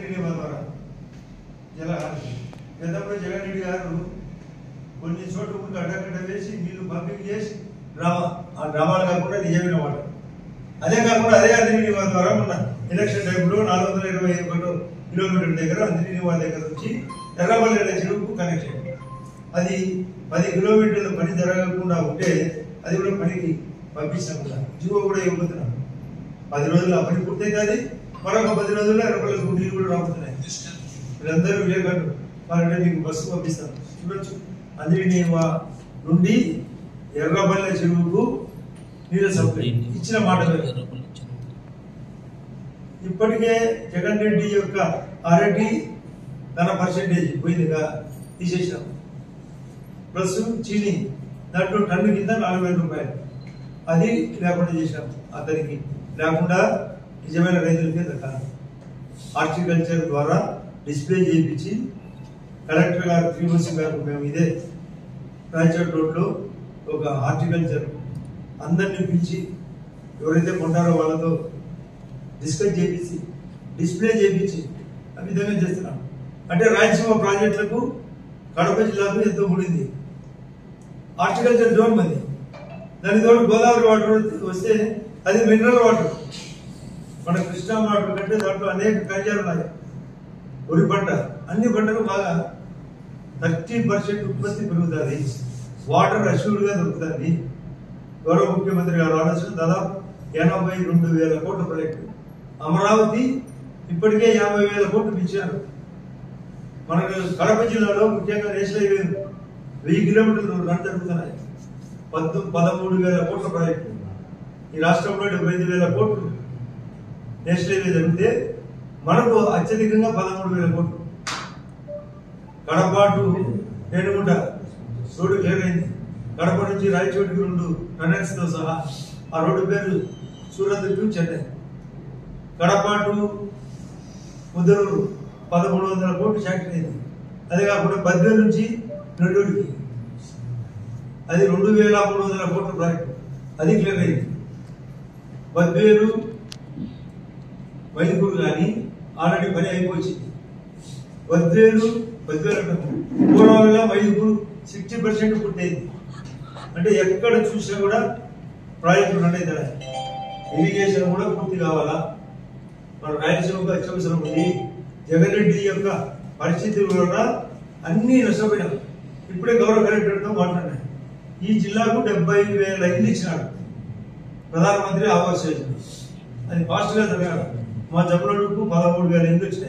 నియమం ద్వారా జలహారతి గతంలో జగన్ రెడ్డి గారు కొన్ని చోట్ల అడ్డగడ్డ వేసి నీళ్లు పంపిణీ చేసి ఆ డ్రామాలు కాకుండా నిజమైన మాట. అదే కాకుండా అదే అందిని నియమం ద్వారా మొన్న ఎలక్షన్ టైంలో 421 కిలోమీటర్ల దగ్గర అందిని నియమాల దగ్గర నుంచి ఎర్రబల్లి చెరువుకు కనెక్షన్. అది 10 కిలోమీటర్ల పని జరగకుండా ఉంటే అది కూడా పనికి పంపిస్తాం కూడా జీవో కూడా ఇవ్వబోతున్నాం. 10 రోజులు ఆ పని పూర్తయితే మరొక 10 రోజుల్లో ఎర్రబల్లి నీళ్ళు కూడా రాబోతున్నాయి. వీళ్ళందరూ విలేకరులు వాళ్ళంటే మీకు బస్సు పంపిస్తాం చూడొచ్చు. అందిని నియమ నుండి ఎర్రబల్లి చెరువుకు నీళ్ళ సౌకర్యం ఇచ్చిన మాట. ఇప్పటికే జగన్ రెడ్డి యొక్క ఆర్ఎండి తన పర్సెంటేజ్ పోయిందిగా తీసేసాం. ప్లస్ చీని దాంట్లో టన్ను కింద 4000 రూపాయలు అది లేకుండా చేసాం. అతనికి లేకుండా నిజమైన రైతులకే దక్కాలి. హార్టికల్చర్ ద్వారా డిస్ప్లే చేయించి కలెక్టర్ గారు శ్రీనివాస్ గారు మేము ఇదే రాయచోట్ రోడ్లో ఒక హార్టికల్చర్ అందరినీ పిలిచి ఎవరైతే కొంటారో వాళ్ళతో డిస్కస్ చేయించి డిస్ప్లే చేయించి ఆ విధంగా చేస్తున్నాం. అంటే రాయలసీమ ప్రాజెక్టులకు కడప జిల్లాకు ఎంతో కూడింది. హార్టికల్చర్ జోన్ మంది దాని తోడు గోదావరి వాటర్ వస్తే అది మినరల్ వాటర్. మన కృష్ణా వాటర్ కంటే దాంట్లో అనేక ఖనిజాలు ఉన్నాయి. వరి పంట అన్ని పంటలు బాగా 30% ఉత్పత్తి పెరుగుతుంది. వాటర్ అష్యూర్డ్గా దొరుకుతుంది. గౌరవ ముఖ్యమంత్రి గారు ఆలోచన దాదాపు 82,000 కోట్ల ప్రాజెక్టు. అమరావతి ఇప్పటికే 50,000 కోట్లు ఇచ్చారు. మనకు కడప జిల్లాలో ముఖ్యంగా నేషనల్ హైవే 1000 కిలోమీటర్లు రన్ జరుగుతున్నాయి. 13,000 కోట్ల ప్రాజెక్టు. ఈ రాష్ట్రంలో 75,000 కోట్లు నేషనల్ హైవే జరిగితే మనకు అత్యధికంగా 13,000 కోట్లు. Kadapa to Renigunta road clear అయింది. కడప నుంచి రాయచోటికి 2 టనెల్స్తో సహా ఆ రోడ్డు పేరు సూరత్ టు చెన్నై. కడప టు ముద్దలూరు 1,300 కోట్లు శాంక్షన్ అయింది. అదే కాకుండా బద్వేలు నుంచి నెల్లూరుకి అది 2,300 కోట్ల ప్రాజెక్టు అది క్లియర్ అయింది. బద్వేలు మైదుకూరు కానీ ఆల్రెడీ పని అయిపోయింది. బద్వేలు పూర్వంగా మైదుకూరు 60% పూర్తయింది. అంటే ఎక్కడ చూసినా కూడా ప్రాజెక్టులు రన్ అవుతాయి. ఇరిగేషన్ కూడా పూర్తి కావాలా. మన రాయలసీమకు అత్యవసరం ఉంది. జగన్ రెడ్డి యొక్క పరిస్థితుల వల్ల అన్ని నష్టపోయినాం. ఇప్పుడే గౌరవ కలెక్టర్తో మాట్లాడినాయి. ఈ జిల్లాకు 70,000 ఇల్లు ఇచ్చినాడు ప్రధానమంత్రి ఆవాస్ యోజన. అది ఫాస్ట్గా జరగాలి. మా జమ్మలూరుకు 13,000 ఇల్లు వచ్చినాయి.